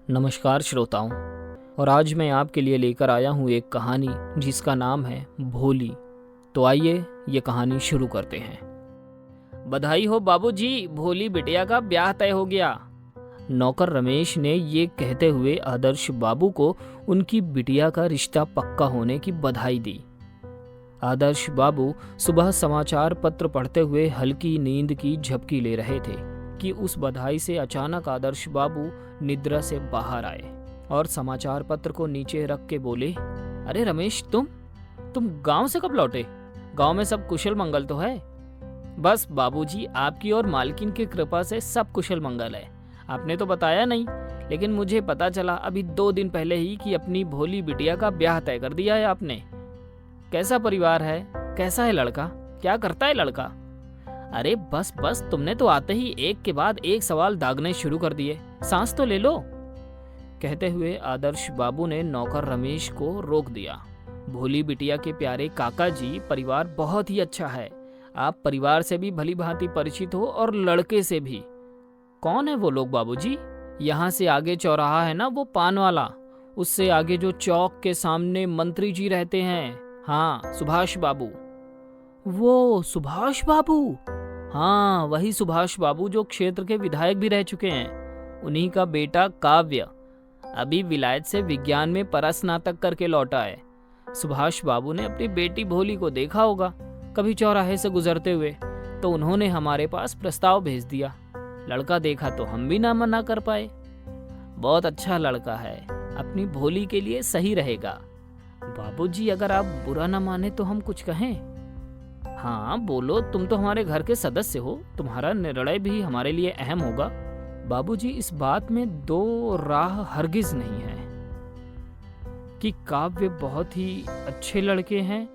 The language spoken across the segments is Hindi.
नमस्कार श्रोताओं। और आज मैं आपके लिए लेकर आया हूँ एक कहानी जिसका नाम है भोली। तो आइए ये कहानी शुरू करते हैं। बधाई हो बाबूजी, भोली बिटिया का ब्याह तय हो गया। नौकर रमेश ने ये कहते हुए आदर्श बाबू को उनकी बिटिया का रिश्ता पक्का होने की बधाई दी। आदर्श बाबू सुबह समाचार पत्र पढ़ते हुए हल्की नींद की झपकी ले रहे थे कि उस बधाई से अचानक आदर्श बाबू निद्रा से बाहर आए और समाचार पत्र को नीचे रख के बोले, अरे रमेश, तुम गांव से कब लौटे? गांव में सब कुशल मंगल तो है? बस बाबूजी, आपकी और मालकिन की कृपा से सब कुशल मंगल है। आपने तो बताया नहीं, लेकिन मुझे पता चला अभी 2 दिन पहले ही कि अपनी भोली बिटिया का ब्याह तय कर दिया है आपने। कैसा परिवार है? कैसा है लड़का? क्या करता है लड़का? अरे बस बस, तुमने तो आते ही एक के बाद एक सवाल दागने शुरू कर दिए। सांस तो ले लो। कहते हुए आदर्श बाबू ने नौकर रमेश को रोक दिया। भोली बिटिया के प्यारे काका जी, परिवार बहुत ही अच्छा है। आप परिवार से भी भली भांति परिचित हो और लड़के से भी। कौन है वो लोग बाबूजी? यहाँ से आगे चौराहा है ना, वो पान वाला, उससे आगे जो चौक के सामने मंत्री जी रहते हैं। हाँ, सुभाष बाबू। वो सुभाष बाबू? हाँ, वही सुभाष बाबू जो क्षेत्र के विधायक भी रह चुके हैं। उन्हीं का बेटा काव्य अभी विलायत से विज्ञान में परास्नातक करके लौटा है। सुभाष बाबू ने अपनी बेटी भोली को देखा होगा कभी चौराहे से गुजरते हुए, तो उन्होंने हमारे पास प्रस्ताव भेज दिया। लड़का देखा तो हम भी ना मना कर पाए। बहुत अच्छा लड़का है, अपनी भोली के लिए सही रहेगा। बाबूजी, अगर आप बुरा ना माने तो हम कुछ कहें? हाँ बोलो, तुम तो हमारे घर के सदस्य हो, तुम्हारा निर्णय भी हमारे लिए अहम होगा। बाबूजी, इस बात में 2 राह हरगिज नहीं है कि काव्य बहुत ही अच्छे लड़के हैं।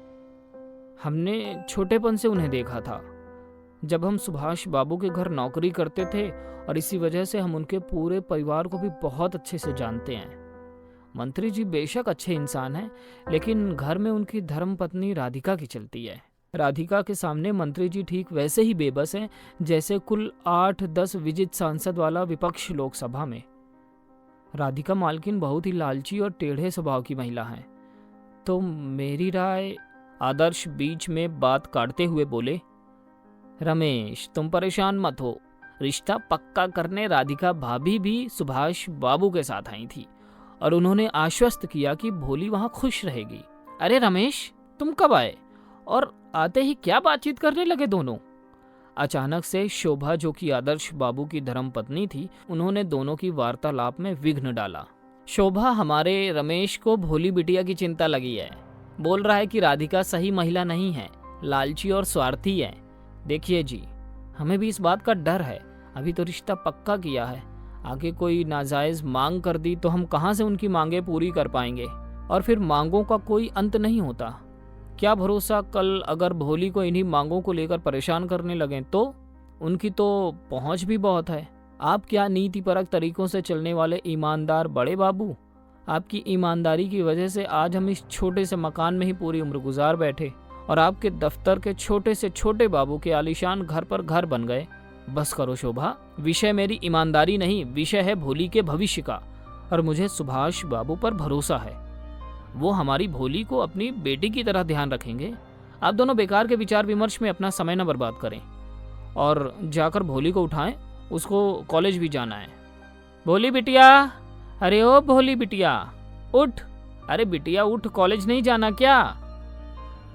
हमने छोटेपन से उन्हें देखा था जब हम सुभाष बाबू के घर नौकरी करते थे, और इसी वजह से हम उनके पूरे परिवार को भी बहुत अच्छे से जानते हैं। मंत्री जी बेशक अच्छे इंसान हैं, लेकिन घर में उनकी धर्मपत्नी राधिका की चलती है। राधिका के सामने मंत्री जी ठीक वैसे ही बेबस हैं जैसे कुल 8-10 विजित सांसद वाला विपक्ष लोकसभा में। राधिका मालकिन बहुत ही लालची और टेढ़े स्वभाव की महिला है। तो मेरी राय। आदर्श बीच में बात काटते हुए बोले, रमेश, तुम परेशान मत हो। रिश्ता पक्का करने राधिका भाभी भी सुभाष बाबू के साथ आई थी और उन्होंने आश्वस्त किया कि भोली वहां खुश रहेगी। अरे रमेश, तुम कब आए? और आते ही क्या बातचीत करने लगे दोनों? अचानक से शोभा, जो कि आदर्श बाबू की धर्मपत्नी थी, उन्होंने दोनों की वार्तालाप में विघ्न डाला। शोभा, हमारे रमेश को भोली बिटिया की चिंता लगी है। बोल रहा है कि राधिका सही महिला नहीं है, लालची और स्वार्थी है। देखिए जी, हमें भी इस बात का डर है। अभी तो रिश्ता पक्का किया है, आगे कोई नाजायज मांग कर दी तो हम कहाँ से उनकी मांगे पूरी कर पाएंगे? और फिर मांगों का कोई अंत नहीं होता। क्या भरोसा, कल अगर भोली को इन्हीं मांगों को लेकर परेशान करने लगें तो? उनकी तो पहुंच भी बहुत है। आप क्या नीतिपरक तरीकों से चलने वाले ईमानदार बड़े बाबू, आपकी ईमानदारी की वजह से आज हम इस छोटे से मकान में ही पूरी उम्र गुजार बैठे, और आपके दफ्तर के छोटे से छोटे बाबू के आलीशान घर पर घर बन गए। बस करो शोभा, विषय मेरी ईमानदारी नहीं, विषय है भोली के भविष्य का। और मुझे सुभाष बाबू पर भरोसा है, वो हमारी भोली को अपनी बेटी की तरह ध्यान रखेंगे। आप दोनों बेकार के विचार विमर्श में अपना समय न बर्बाद करें और जाकर भोली को उठाएं, उसको कॉलेज भी जाना है। भोली बिटिया, अरे ओ भोली बिटिया, उठ। अरे बिटिया उठ, कॉलेज नहीं जाना क्या?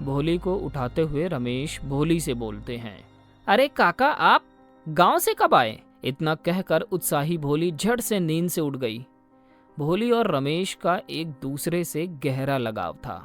भोली को उठाते हुए रमेश भोली से बोलते हैं, अरे काका, आप गांव से कब आए? इतना कहकर उत्साही भोली झट से नींद से उठ गई। भोली और रमेश का एक दूसरे से गहरा लगाव था।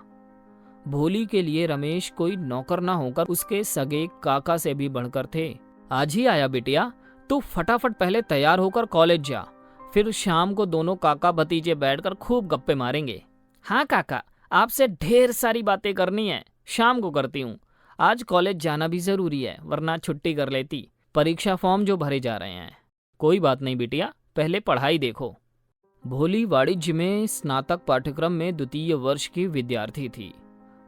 भोली के लिए रमेश कोई नौकर ना होकर उसके सगे काका से भी बढ़कर थे। आज ही आया बिटिया, तू फटाफट पहले तैयार होकर कॉलेज जा, फिर शाम को दोनों काका भतीजे बैठकर खूब गप्पे मारेंगे। हाँ काका, आपसे ढेर सारी बातें करनी है, शाम को करती हूँ। आज कॉलेज जाना भी जरूरी है, वरना छुट्टी कर लेती। परीक्षा फॉर्म जो भरे जा रहे हैं। कोई बात नहीं बिटिया, पहले पढ़ाई देखो। भोली वाणिज्य में स्नातक पाठ्यक्रम में 2य वर्ष की विद्यार्थी थी।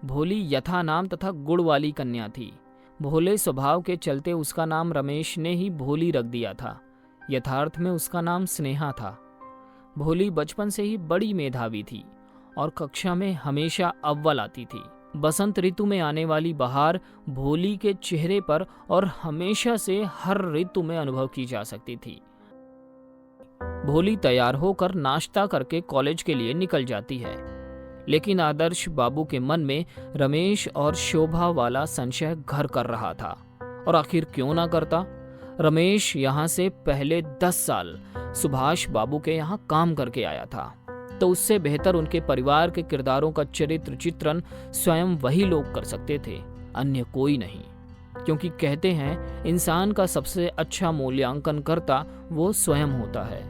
भोली यथा नाम तथा गुण वाली कन्या थी। भोले स्वभाव के चलते उसका नाम रमेश ने ही भोली रख दिया था। यथार्थ में उसका नाम स्नेहा था। भोली बचपन से ही बड़ी मेधावी थी और कक्षा में हमेशा अव्वल आती थी। बसंत ऋतु में आने वाली बहार भोली के चेहरे पर और हमेशा से हर ऋतु में अनुभव की जा सकती थी। भोली तैयार होकर नाश्ता करके कॉलेज के लिए निकल जाती है, लेकिन आदर्श बाबू के मन में रमेश और शोभा वाला संशय घर कर रहा था। और आखिर क्यों ना करता? रमेश यहाँ से पहले 10 साल सुभाष बाबू के यहाँ काम करके आया था, तो उससे बेहतर उनके परिवार के किरदारों का चरित्र चित्रण स्वयं वही लोग कर सकते थे, अन्य कोई नहीं। क्योंकि कहते हैं इंसान का सबसे अच्छा मूल्यांकन करता वो स्वयं होता है।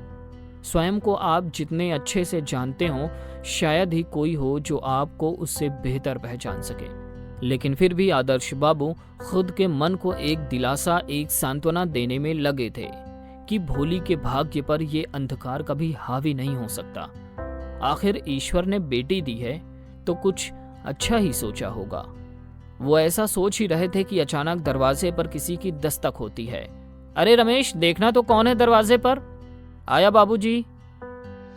स्वयं को आप जितने अच्छे से जानते हो, शायद ही कोई हो जो आपको उससे बेहतर पहचान सके। लेकिन फिर भी आदर्श बाबू खुद के मन को एक दिलासा, एक सांत्वना देने में लगे थे कि भोली के भाग्य पर ये अंधकार कभी हावी नहीं हो सकता। आखिर ईश्वर ने बेटी दी है तो कुछ अच्छा ही सोचा होगा। वो ऐसा सोच ही रहे थे कि अचानक दरवाजे पर किसी की दस्तक होती है। अरे रमेश, देखना तो कौन है दरवाजे पर। आया बाबूजी।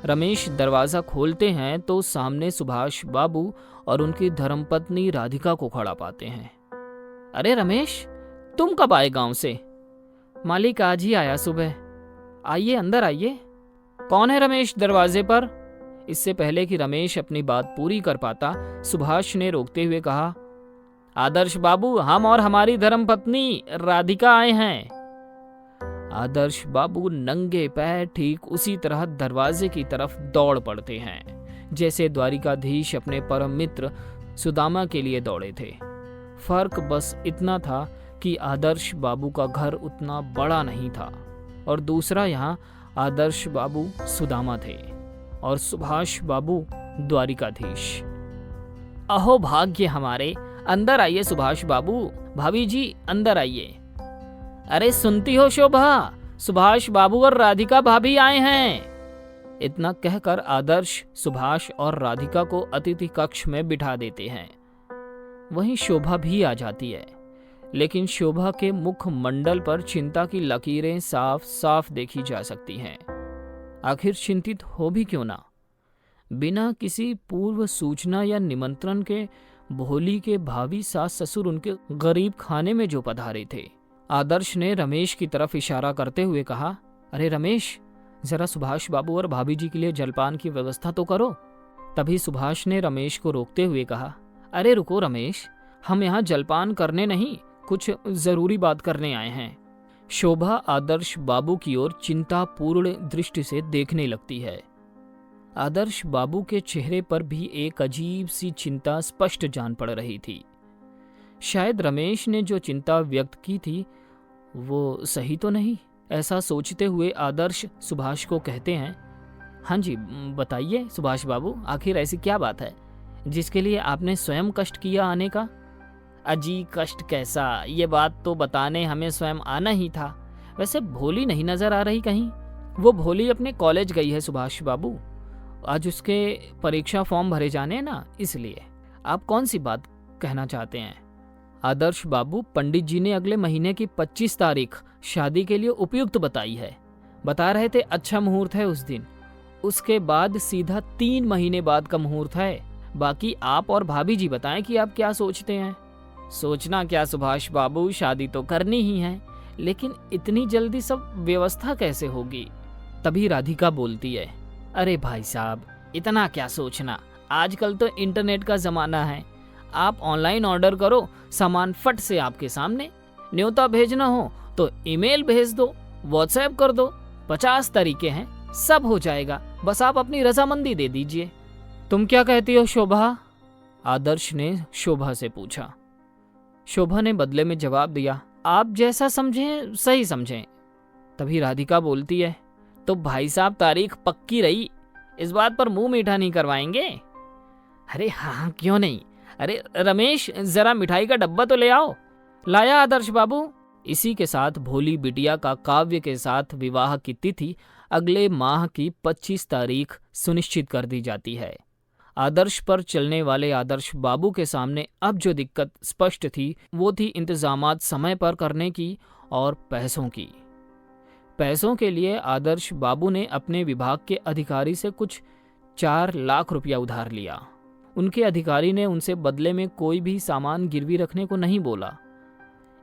रमेश दरवाजा खोलते हैं तो सामने सुभाष बाबू और उनकी धर्मपत्नी राधिका को खड़ा पाते हैं। अरे रमेश, तुम कब आए गांव से? मालिक आज ही आया सुबह। आइए, अंदर आइए। कौन है रमेश दरवाजे पर? इससे पहले कि रमेश अपनी बात पूरी कर पाता, सुभाष ने रोकते हुए कहा, आदर्श बाबू, हम और हमारी धर्मपत्नी राधिका आए हैं। आदर्श बाबू नंगे पैर ठीक उसी तरह दरवाजे की तरफ दौड़ पड़ते हैं जैसे द्वारिकाधीश अपने परम मित्र सुदामा के लिए दौड़े थे। फर्क बस इतना था कि आदर्श बाबू का घर उतना बड़ा नहीं था और दूसरा, यहाँ आदर्श बाबू सुदामा थे और सुभाष बाबू द्वारिकाधीश। अहो भाग्य हमारे, अंदर आइए सुभाष बाबू। भाभी जी, अंदर आइए। अरे सुनती हो शोभा, सुभाष बाबू और राधिका भाभी आए हैं। इतना कहकर आदर्श सुभाष और राधिका को अतिथि कक्ष में बिठा देते हैं। वहीं शोभा भी आ जाती है, लेकिन शोभा के मुख मंडल पर चिंता की लकीरें साफ साफ देखी जा सकती हैं। आखिर चिंतित हो भी क्यों ना? बिना किसी पूर्व सूचना या निमंत्रण के भोली के भावी सास ससुर उनके गरीब खाने में जो पधारे थे। आदर्श ने रमेश की तरफ इशारा करते हुए कहा, अरे रमेश, जरा सुभाष बाबू और भाभी जी के लिए जलपान की व्यवस्था तो करो। तभी सुभाष ने रमेश को रोकते हुए कहा, अरे रुको रमेश, हम यहाँ जलपान करने नहीं, कुछ जरूरी बात करने आए हैं। शोभा आदर्श बाबू की ओर चिंतापूर्ण दृष्टि से देखने लगती है। आदर्श बाबू के चेहरे पर भी एक अजीब सी चिंता स्पष्ट जान पड़ रही थी। शायद रमेश ने जो चिंता व्यक्त की थी वो सही तो नहीं। ऐसा सोचते हुए आदर्श सुभाष को कहते हैं, हाँ जी बताइए सुभाष बाबू, आखिर ऐसी क्या बात है जिसके लिए आपने स्वयं कष्ट किया आने का? अजी कष्ट कैसा, ये बात तो बताने हमें स्वयं आना ही था। वैसे भोली नहीं नजर आ रही कहीं? वो भोली अपने कॉलेज गई है सुभाष बाबू, आज उसके परीक्षा फॉर्म भरे जाने ना, इसलिए। आप कौन सी बात कहना चाहते हैं? आदर्श बाबू, पंडित जी ने अगले महीने की 25 तारीख शादी के लिए उपयुक्त बताई है। बता रहे थे अच्छा मुहूर्त है उस दिन। उसके बाद सीधा 3 महीने बाद का मुहूर्त है। बाकी आप और भाभी जी बताएं कि आप क्या सोचते हैं। सोचना क्या सुभाष बाबू, शादी तो करनी ही है, लेकिन इतनी जल्दी सब व्यवस्था कैसे होगी? तभी राधिका बोलती है, अरे भाई साहब, इतना क्या सोचना, आजकल तो इंटरनेट का जमाना है। आप ऑनलाइन ऑर्डर करो, सामान फट से आपके सामने। न्योता भेजना हो तो ईमेल भेज दो, व्हाट्सएप कर दो, 50 तरीके हैं, सब हो जाएगा। बस आप अपनी रजामंदी दे दीजिए। तुम क्या कहती हो शोभा? आदर्श ने शोभा से पूछा। शोभा ने बदले में जवाब दिया, आप जैसा समझें सही समझें। तभी राधिका बोलती है, तो भाई साहब तारीख पक्की रही, इस बात पर मुंह मीठा नहीं करवाएंगे? अरे हाँ, क्यों नहीं। अरे रमेश, जरा मिठाई का डब्बा तो ले आओ। लाया आदर्श बाबू। इसी के साथ भोली बिटिया का काव्य के साथ विवाह की तिथि अगले माह की 25 तारीख सुनिश्चित कर दी जाती है। आदर्श पर चलने वाले आदर्श बाबू के सामने अब जो दिक्कत स्पष्ट थी वो थी इंतजामात समय पर करने की और पैसों की। पैसों के लिए आदर्श बाबू ने अपने विभाग के अधिकारी से कुछ 4 लाख रुपया उधार लिया। उनके अधिकारी ने उनसे बदले में कोई भी सामान गिरवी रखने को नहीं बोला।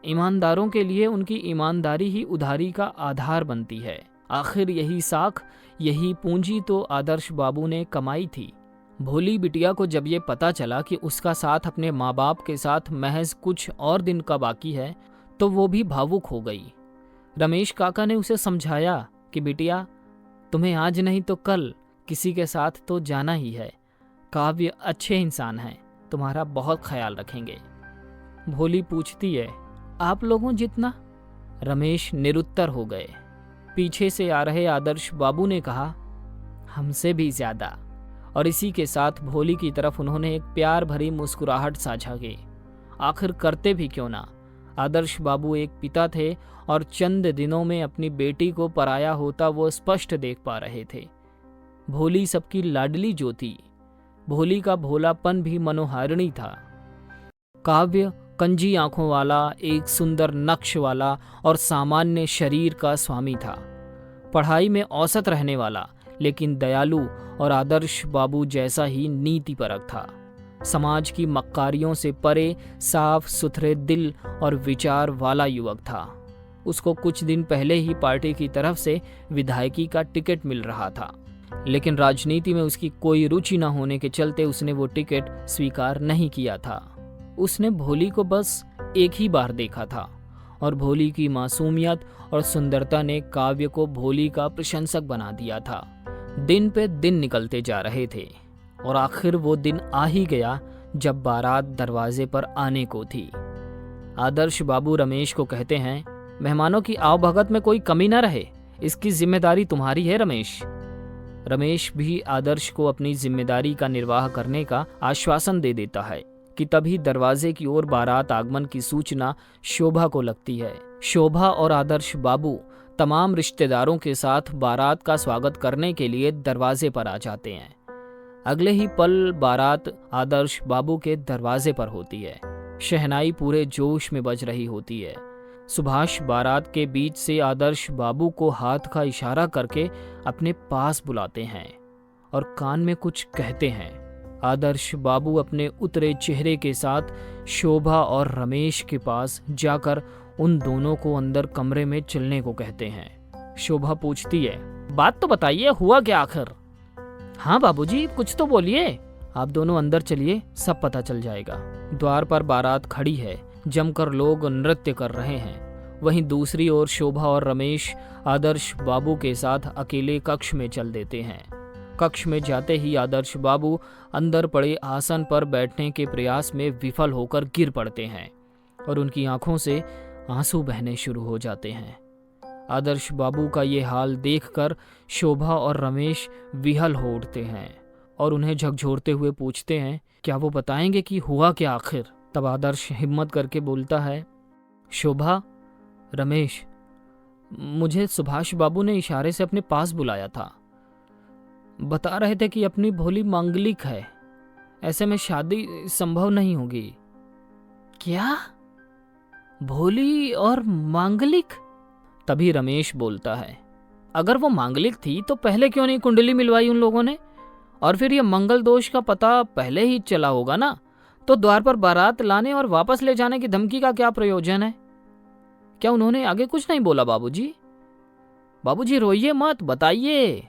ईमानदारों के लिए उनकी ईमानदारी ही उधारी का आधार बनती है। आखिर यही साख, यही पूंजी तो आदर्श बाबू ने कमाई थी। भोली बिटिया को जब ये पता चला कि उसका साथ अपने माँ बाप के साथ महज कुछ और दिन का बाकी है, तो वो भी भावुक हो गई। रमेश काका ने उसे समझाया कि बिटिया, तुम्हें आज नहीं तो कल किसी के साथ तो जाना ही है। काव्य अच्छे इंसान हैं, तुम्हारा बहुत ख्याल रखेंगे। भोली पूछती है, आप लोगों जितना? रमेश निरुत्तर हो गए। पीछे से आ रहे आदर्श बाबू ने कहा, हमसे भी ज्यादा। और इसी के साथ भोली की तरफ उन्होंने एक प्यार भरी मुस्कुराहट साझा की। आखिर करते भी क्यों ना, आदर्श बाबू एक पिता थे और चंद दिनों में अपनी बेटी को पराया होता वो स्पष्ट देख पा रहे थे। भोली सबकी लाडली जो थी, भोली का भोलापन भी मनोहारिणी था। काव्य कंजी आंखों वाला, एक सुंदर नक्श वाला और सामान्य शरीर का स्वामी था। पढ़ाई में औसत रहने वाला, लेकिन दयालु और आदर्श बाबू जैसा ही नीतिपरक था। समाज की मक्कारियों से परे साफ सुथरे दिल और विचार वाला युवक था। उसको कुछ दिन पहले ही पार्टी की तरफ से विधायकी का टिकट मिल रहा था, लेकिन राजनीति में उसकी कोई रुचि न होने के चलते उसने वो टिकट स्वीकार नहीं किया था। उसने भोली को बस एक ही बार देखा था और भोली की मासूमियत और सुंदरता ने काव्य को भोली का प्रशंसक बना दिया था। दिन पे दिन निकलते जा रहे थे और आखिर वो दिन आ ही गया जब बारात दरवाजे पर आने को थी। आदर्श बाबू रमेश को कहते हैं, मेहमानों की आवभगत में कोई कमी न रहे, इसकी जिम्मेदारी तुम्हारी है रमेश। रमेश भी आदर्श को अपनी जिम्मेदारी का निर्वाह करने का आश्वासन दे देता है कि तभी दरवाजे की ओर बारात आगमन की सूचना शोभा को लगती है। शोभा और आदर्श बाबू तमाम रिश्तेदारों के साथ बारात का स्वागत करने के लिए दरवाजे पर आ जाते हैं। अगले ही पल बारात आदर्श बाबू के दरवाजे पर होती है। शहनाई पूरे जोश में बज रही होती है। सुभाष बारात के बीच से आदर्श बाबू को हाथ का इशारा करके अपने पास बुलाते हैं और कान में कुछ कहते हैं। आदर्श बाबू अपने उतरे चेहरे के साथ शोभा और रमेश के पास जाकर उन दोनों को अंदर कमरे में चलने को कहते हैं। शोभा पूछती है, बात तो बताइए, हुआ क्या आखिर? हाँ बाबूजी, कुछ तो बोलिए। आप दोनों अंदर चलिए, सब पता चल जाएगा। द्वार पर बारात खड़ी है, जमकर लोग नृत्य कर रहे हैं। वहीं दूसरी ओर शोभा और रमेश आदर्श बाबू के साथ अकेले कक्ष में चल देते हैं। कक्ष में जाते ही आदर्श बाबू अंदर पड़े आसन पर बैठने के प्रयास में विफल होकर गिर पड़ते हैं और उनकी आंखों से आंसू बहने शुरू हो जाते हैं। आदर्श बाबू का ये हाल देखकर शोभा और रमेश विहल हो उठते हैं और उन्हें झकझोरते हुए पूछते हैं, क्या वो बताएंगे कि हुआ क्या आखिर? तब आदर्श हिम्मत करके बोलता है, शोभा, रमेश, मुझे सुभाष बाबू ने इशारे से अपने पास बुलाया था। बता रहे थे कि अपनी भोली मांगलिक है, ऐसे में शादी संभव नहीं होगी। क्या? भोली और मांगलिक? तभी रमेश बोलता है, अगर वो मांगलिक थी तो पहले क्यों नहीं कुंडली मिलवाई उन लोगों ने? और फिर ये मंगल दोष का पता पहले ही चला होगा ना, तो द्वार पर बारात लाने और वापस ले जाने की धमकी का क्या प्रयोजन है? क्या उन्होंने आगे कुछ नहीं बोला बाबूजी? बाबूजी रोइए मत, बताइए।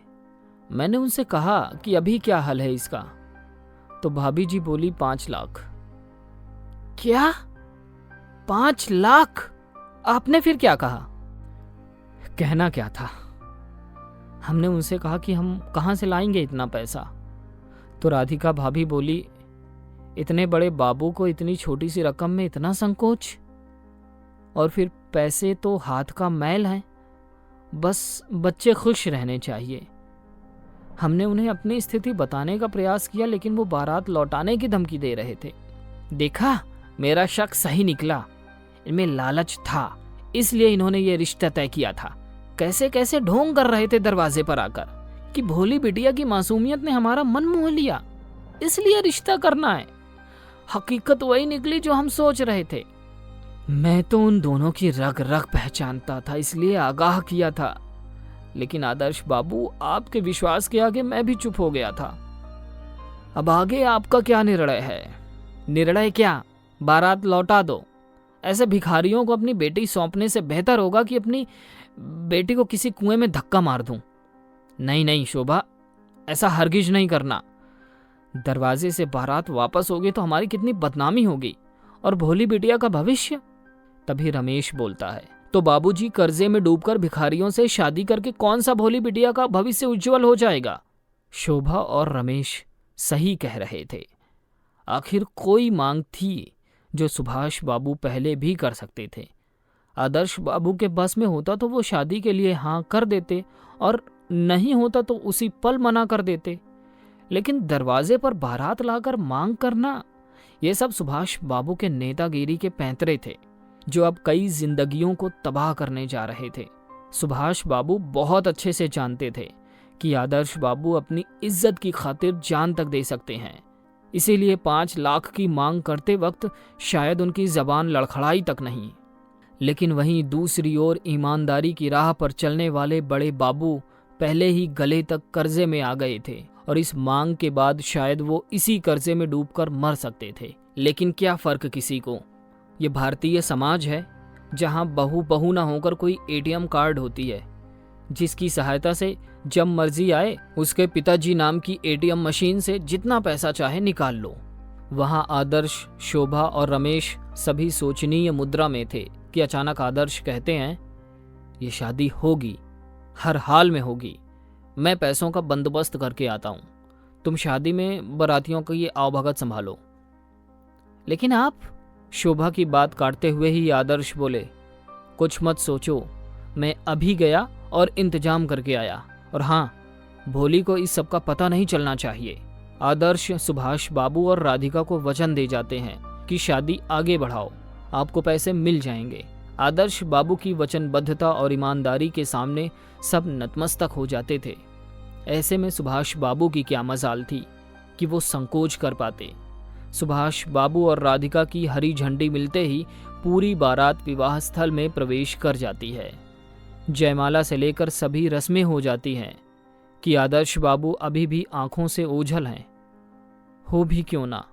मैंने उनसे कहा कि अभी क्या हल है इसका, तो भाभी जी बोली 5 लाख। क्या? 5 लाख? आपने फिर क्या कहा? कहना क्या था, हमने उनसे कहा कि हम कहां से लाएंगे इतना पैसा। तो राधिका भाभी बोली, इतने बड़े बाबू को इतनी छोटी सी रकम में इतना संकोच? और फिर पैसे तो हाथ का मैल है, बस बच्चे खुश रहने चाहिए। हमने उन्हें अपनी स्थिति बताने का प्रयास किया, लेकिन वो बारात लौटाने की धमकी दे रहे थे। देखा, मेरा शक सही निकला, इनमें लालच था, इसलिए इन्होंने ये रिश्ता तय किया था। कैसे कैसे ढोंग कर रहे थे दरवाजे पर आकर कि भोली बिटिया की मासूमियत ने हमारा मन मोह लिया, इसलिए रिश्ता करना है। हकीकत वही निकली जो हम सोच रहे थे। मैं तो उन दोनों की रग रग पहचानता था, इसलिए आगाह किया था लेकिन आदर्श बाबू, आपके विश्वास के आगे मैं भी चुप हो गया था। अब आगे आपका क्या निर्णय है? निर्णय क्या? बारात लौटा दो। ऐसे भिखारियों को अपनी बेटी सौंपने से बेहतर होगा कि अपनी बेटी को किसी कुएं में धक्का मार दूं। नहीं नहीं शोभा, ऐसा हरगिज नहीं करना। दरवाजे से बारात वापस होगी तो हमारी कितनी बदनामी होगी, और भोली बिटिया का भविष्य। तभी रमेश बोलता है, तो बाबूजी कर्जे में डूबकर भिखारियों से शादी करके कौन सा भोली बिटिया का भविष्य उज्जवल हो जाएगा? शोभा और रमेश सही कह रहे थे। आखिर कोई मांग थी जो सुभाष बाबू पहले भी कर सकते थे। आदर्श बाबू के बस में होता तो वो शादी के लिए हाँ कर देते, और नहीं होता तो उसी पल मना कर देते। लेकिन दरवाजे पर बारात लाकर मांग करना, ये सब सुभाष बाबू के नेतागिरी के पैंतरे थे, जो अब कई जिंदगियों को तबाह करने जा रहे थे। सुभाष बाबू बहुत अच्छे से जानते थे कि आदर्श बाबू अपनी इज्जत की खातिर जान तक दे सकते हैं। इसीलिए 5 लाख की मांग करते वक्त शायद उनकी जबान लड़खड़ाई तक नहीं। लेकिन वहीं दूसरी ओर ईमानदारी की राह पर चलने वाले बड़े बाबू पहले ही गले तक कर्जे में आ गए थे, और इस मांग के बाद शायद वो इसी कर्जे में डूबकर मर सकते थे। लेकिन क्या फर्क किसी को? ये भारतीय समाज है जहां बहू ना होकर कोई एटीएम कार्ड होती है, जिसकी सहायता से जब मर्जी आए उसके पिताजी नाम की एटीएम मशीन से जितना पैसा चाहे निकाल लो। वहां आदर्श, शोभा और रमेश सभी सोचनीय मुद्रा में थे कि अचानक आदर्श कहते हैं, ये शादी होगी, हर हाल में होगी। मैं पैसों का बंदोबस्त करके आता हूं, तुम शादी में बारातियों की ये आवभगत संभालो। लेकिन आप? शोभा की बात काटते हुए ही आदर्श बोले, कुछ मत सोचो, मैं अभी गया और इंतजाम करके आया, और हाँ, भोली को इस सब का पता नहीं चलना चाहिए। आदर्श सुभाष बाबू और राधिका को वचन दे जाते हैं कि शादी आगे बढ़ाओ, आपको पैसे मिल जाएंगे। आदर्श बाबू की वचनबद्धता और ईमानदारी के सामने सब नतमस्तक हो जाते थे। ऐसे में सुभाष बाबू की क्या मजाल थी कि वो संकोच कर पाते। सुभाष बाबू और राधिका की हरी झंडी मिलते ही पूरी बारात विवाह स्थल में प्रवेश कर जाती है। जयमाला से लेकर सभी रस्में हो जाती हैं कि आदर्श बाबू अभी भी आंखों से ओझल हैं। हो भी क्यों ना,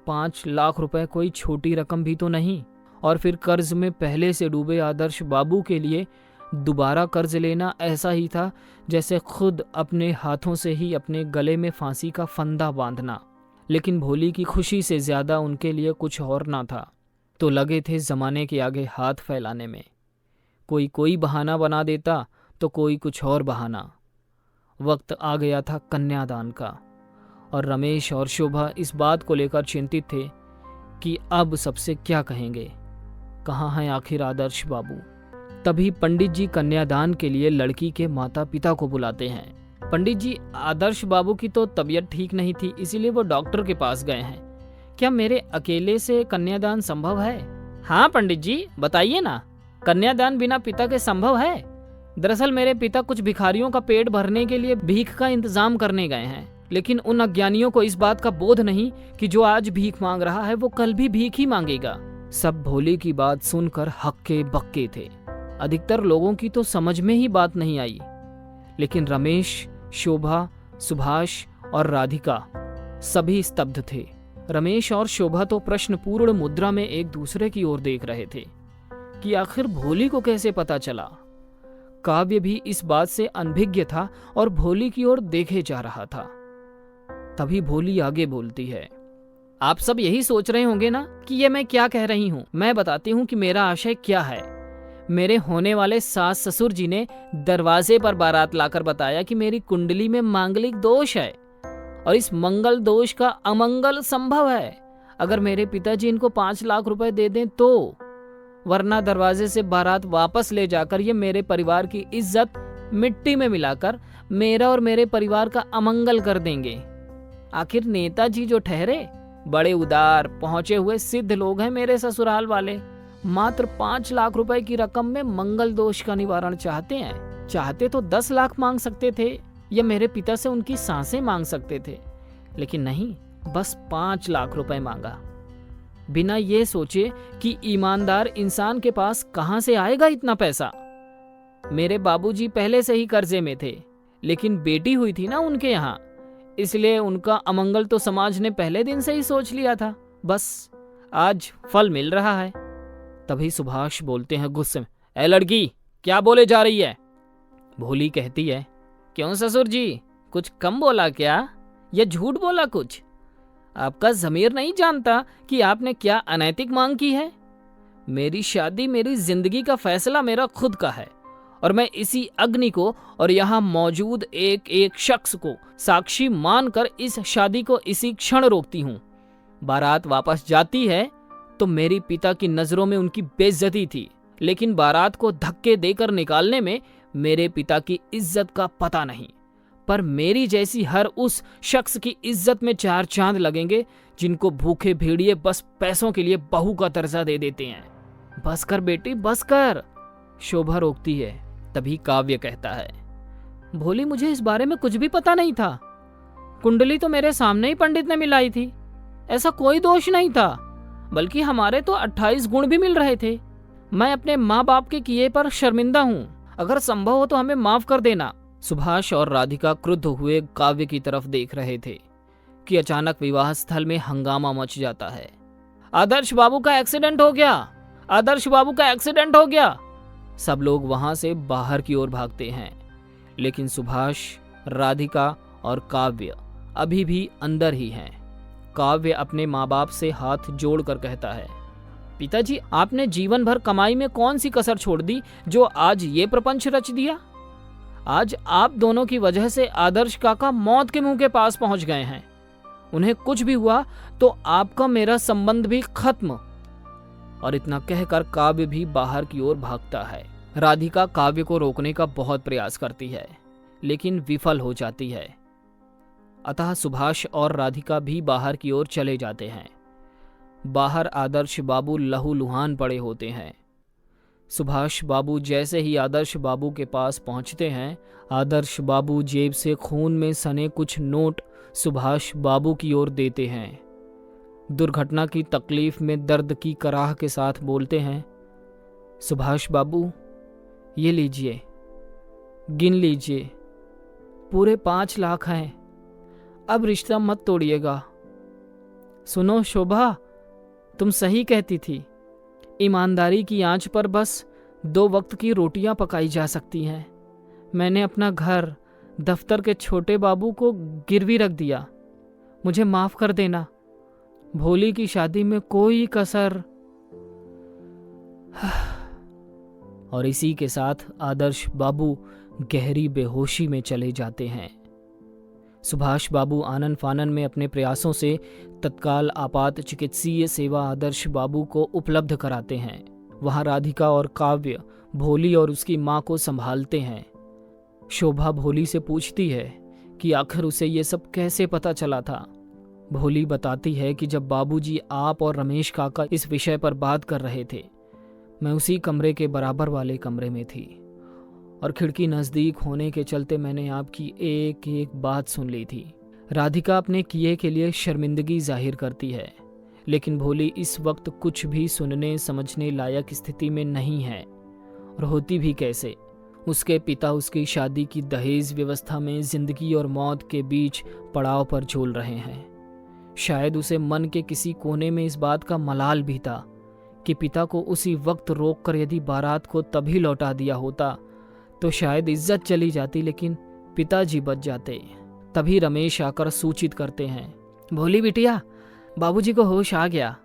5 लाख रुपए कोई छोटी रकम भी तो नहीं, और फिर कर्ज में पहले से डूबे आदर्श बाबू के लिए दोबारा कर्ज लेना ऐसा ही था जैसे खुद अपने हाथों से ही अपने गले में फांसी का फंदा बांधना। लेकिन भोली की खुशी से ज्यादा उनके लिए कुछ और ना था, तो लगे थे जमाने के आगे हाथ फैलाने में। कोई बहाना बना देता तो कोई कुछ और बहाना। वक्त आ गया था कन्यादान का, और रमेश और शोभा इस बात को लेकर चिंतित थे कि अब सबसे क्या कहेंगे, कहाँ हैं आखिर आदर्श बाबू। तभी पंडित जी कन्यादान के लिए लड़की के माता पिता को बुलाते हैं। पंडित जी, आदर्श बाबू की तो तबीयत ठीक नहीं थी, इसीलिए वो डॉक्टर के पास गए हैं। क्या मेरे अकेले से कन्यादान संभव है? हाँ पंडित जी, बताइए ना, कन्यादान बिना पिता के संभव है? दरअसल मेरे पिता कुछ भिखारियों का पेट भरने के लिए भीख का इंतजाम करने गए हैं, लेकिन उन अज्ञानियों को इस बात का बोध नहीं कि जो आज भीख मांग रहा है वो कल भी भीख ही मांगेगा। सब भोली की बात सुनकर हक्के बक्के थे। अधिकतर लोगों की तो समझ में ही बात नहीं आई, लेकिन रमेश, शोभा, सुभाष और राधिका सभी स्तब्ध थे। रमेश और शोभा तो प्रश्नपूर्ण मुद्रा में एक दूसरे की ओर देख रहे थे कि आखिर भोली को कैसे पता चला। काव्य भी इस बात से अनभिज्ञ था और भोली की ओर देखे जा रहा था। तभी भोली आगे बोलती है, आप सब यही सोच रहे होंगे ना कि ये मैं क्या कह रही हूँ। मैं बताती हूँ कि मेरा आशय क्या है। मेरे होने वाले सास ससुर जी ने दरवाजे पर बारात लाकर बताया कि मेरी कुंडली में मांगलिक दोष है और इस मंगल दोष का अमंगल संभव है। अगर मेरे पिताजी इनको 5 लाख रुपए दे दें तो, वरना दरवाजे से बारात वापस ले जाकर ये मेरे परिवार की इज्जत मिट्टी में मिलाकर मेरा और मेरे परिवार का अमंगल कर देंगे। आखिर नेताजी जो ठहरे बड़े उदार पहुंचे हुए सिद्ध लोग हैं मेरे ससुराल वाले। मात्र 5 लाख रुपए की रकम में मंगल दोष का निवारण चाहते हैं। चाहते तो 10 लाख मांग सकते थे या मेरे पिता से उनकी सांसें मांग सकते थे, लेकिन नहीं, बस 5 लाख रुपए मांगा, बिना ये सोचे कि ईमानदार इंसान के पास कहां से आएगा इतना पैसा। मेरे बाबूजी पहले से ही कर्जे में थे, लेकिन बेटी हुई थी ना उनके यहाँ, इसलिए उनका अमंगल तो समाज ने पहले दिन से ही सोच लिया था। बस आज फल मिल रहा है। तभी सुभाष बोलते हैं गुस्से में, ए लड़की, क्या बोले जा रही है? भोली कहती है, क्यों ससुर जी, कुछ कम बोला क्या, या झूठ बोला कुछ? आपका ज़मीर नहीं जानता कि आपने क्या अनैतिक मांग की है? मेरी शादी, मेरी जिंदगी का फैसला मेरा खुद का है, और मैं इसी अग्नि को और यहाँ मौजूद एक एक शख्स को साक्षी मानकर इस शादी को इसी क्षण रोकती हूँ। बारात वापस जाती है तो मेरी पिता की नजरों में उनकी बेइज्जती थी, लेकिन बारात को धक्के देकर निकालने में मेरे पिता की इज्जत का पता नहीं। पर मेरी जैसी हर उस शख्स की इज्जत में चार चांद लगेंगे जिनको भूखे भेड़िए बस पैसों के लिए बहू का दर्जा दे देते हैं। बस कर बेटी, बस कर, शोभा रोकती है। तभी काव्य कहता है, भोली, मुझे इस बारे में कुछ भी पता नहीं था। कुंडली तो मेरे सामने ही पंडित ने मिलाई थी, ऐसा कोई दोष नहीं था, बल्कि हमारे तो 28 गुण भी मिल रहे थे। मैं अपने माँ बाप के किए पर शर्मिंदा हूँ, अगर संभव हो तो हमें माफ कर देना। सुभाष और राधिका क्रुद्ध हुए काव्य की तरफ देख रहे थे कि अचानक विवाह स्थल में हंगामा मच जाता है। आदर्श बाबू का एक्सीडेंट हो गया, आदर्श बाबू का एक्सीडेंट हो गया। सब लोग वहां से बाहर की ओर भागते हैं, लेकिन सुभाष, राधिका और काव्य अभी भी अंदर ही हैं। काव्य अपने माँ बाप से हाथ जोड़कर कहता है, पिताजी, आपने जीवन भर कमाई में कौन सी कसर छोड़ दी जो आज ये प्रपंच रच दिया? आज आप दोनों की वजह से आदर्श काका मौत के मुंह के पास पहुंच गए हैं। उन्हें कुछ भी हुआ तो आपका मेरा संबंध भी खत्म। और इतना कहकर काव्य भी बाहर की ओर भागता है। राधिका काव्य को रोकने का बहुत प्रयास करती है, लेकिन विफल हो जाती है। अतः सुभाष और राधिका भी बाहर की ओर चले जाते हैं। बाहर आदर्श बाबू लहूलुहान पड़े होते हैं। सुभाष बाबू जैसे ही आदर्श बाबू के पास पहुंचते हैं, आदर्श बाबू जेब से खून में सने कुछ नोट सुभाष बाबू की ओर देते हैं। दुर्घटना की तकलीफ में दर्द की कराह के साथ बोलते हैं, सुभाष बाबू, ये लीजिए, गिन लीजिए, पूरे 5 लाख हैं। अब रिश्ता मत तोड़िएगा। सुनो शोभा, तुम सही कहती थी, ईमानदारी की आंच पर बस 2 वक्त की रोटियां पकाई जा सकती हैं। मैंने अपना घर, दफ्तर के छोटे बाबू को गिरवी रख दिया। मुझे माफ कर देना। भोली की शादी में कोई कसर। और इसी के साथ आदर्श बाबू गहरी बेहोशी में चले जाते हैं। सुभाष बाबू आनन फानन में अपने प्रयासों से तत्काल आपात चिकित्सीय सेवा आदर्श बाबू को उपलब्ध कराते हैं। वहां राधिका और काव्य भोली और उसकी मां को संभालते हैं। शोभा भोली से पूछती है कि आखिर उसे ये सब कैसे पता चला था। भोली बताती है कि जब बाबूजी आप और रमेश काका इस विषय पर बात कर रहे थे, मैं उसी कमरे के बराबर वाले कमरे में थी और खिड़की नज़दीक होने के चलते मैंने आपकी एक एक बात सुन ली थी। राधिका अपने किए के लिए शर्मिंदगी जाहिर करती है, लेकिन भोली इस वक्त कुछ भी सुनने समझने लायक स्थिति में नहीं है, और होती भी कैसे। उसके पिता उसकी शादी की दहेज व्यवस्था में जिंदगी और मौत के बीच पड़ाव पर झूल रहे हैं। शायद उसे मन के किसी कोने में इस बात का मलाल भी था कि पिता को उसी वक्त रोककर यदि बारात को तभी लौटा दिया होता तो शायद इज्जत चली जाती, लेकिन पिताजी बच जाते। तभी रमेश आकर सूचित करते हैं, भोली बिटिया, बाबूजी को होश आ गया।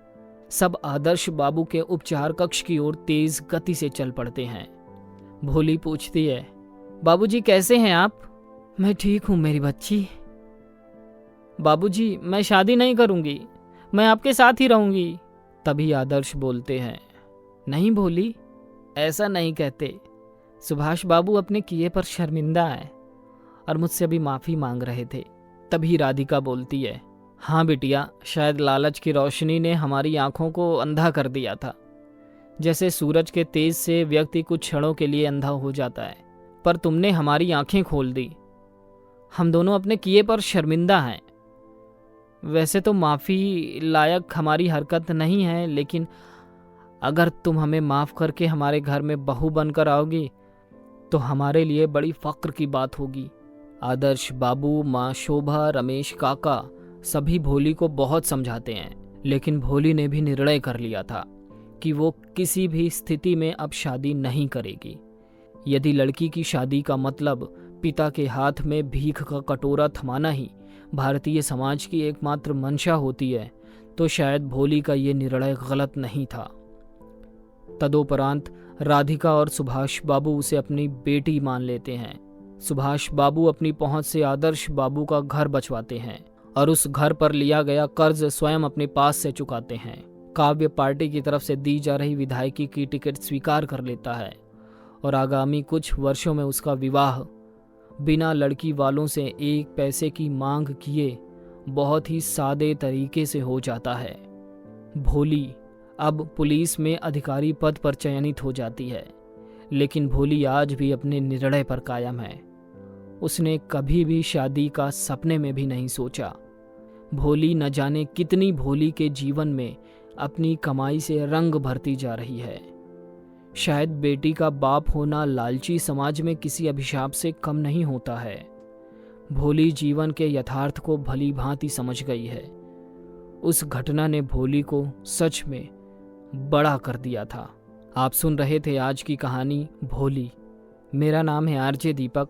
सब आदर्श बाबू के उपचार कक्ष की ओर तेज गति से चल पड़ते हैं। भोली पूछती है, बाबूजी कैसे हैं आप? मैं ठीक हूं मेरी बच्ची। बाबूजी, मैं शादी नहीं करूंगी, मैं आपके साथ ही रहूंगी। तभी आदर्श बोलते हैं, नहीं भोली, ऐसा नहीं कहते। सुभाष बाबू अपने किए पर शर्मिंदा है और मुझसे अभी माफी मांग रहे थे। तभी राधिका बोलती है, हाँ बिटिया, शायद लालच की रोशनी ने हमारी आंखों को अंधा कर दिया था। जैसे सूरज के तेज से व्यक्ति कुछ क्षणों के लिए अंधा हो जाता है, पर तुमने हमारी आंखें खोल दी। हम दोनों अपने किए पर शर्मिंदा हैं। वैसे तो माफ़ी लायक हमारी हरकत नहीं है, लेकिन अगर तुम हमें माफ़ करके हमारे घर में बहू बनकर आओगी तो हमारे लिए बड़ी फक्र की बात होगी। आदर्श बाबू, माँ शोभा, रमेश काका सभी भोली को बहुत समझाते हैं, लेकिन भोली ने भी निर्णय कर लिया था कि वो किसी भी स्थिति में अब शादी नहीं करेगी। यदि लड़की की शादी का मतलब पिता के हाथ में भीख का कटोरा थमाना ही भारतीय समाज की एकमात्र मंशा होती है, तो शायद भोली का ये निर्णय गलत नहीं था। तदोपरांत राधिका और सुभाष बाबू उसे अपनी बेटी मान लेते हैं। सुभाष बाबू अपनी पहुंच से आदर्श बाबू का घर बचवाते हैं और उस घर पर लिया गया कर्ज स्वयं अपने पास से चुकाते हैं। काव्य पार्टी की तरफ से दी जा रही विधायकी की टिकट स्वीकार कर लेता है और आगामी कुछ वर्षों में उसका विवाह बिना लड़की वालों से एक पैसे की मांग किए बहुत ही सादे तरीके से हो जाता है। भोली अब पुलिस में अधिकारी पद पर चयनित हो जाती है, लेकिन भोली आज भी अपने निर्णय पर कायम है। उसने कभी भी शादी का सपने में भी नहीं सोचा। भोली न जाने कितनी भोली के जीवन में अपनी कमाई से रंग भरती जा रही है। शायद बेटी का बाप होना लालची समाज में किसी अभिशाप से कम नहीं होता है। भोली जीवन के यथार्थ को भली भांति समझ गई है। उस घटना ने भोली को सच में बड़ा कर दिया था। आप सुन रहे थे आज की कहानी भोली। मेरा नाम है आरजे दीपक।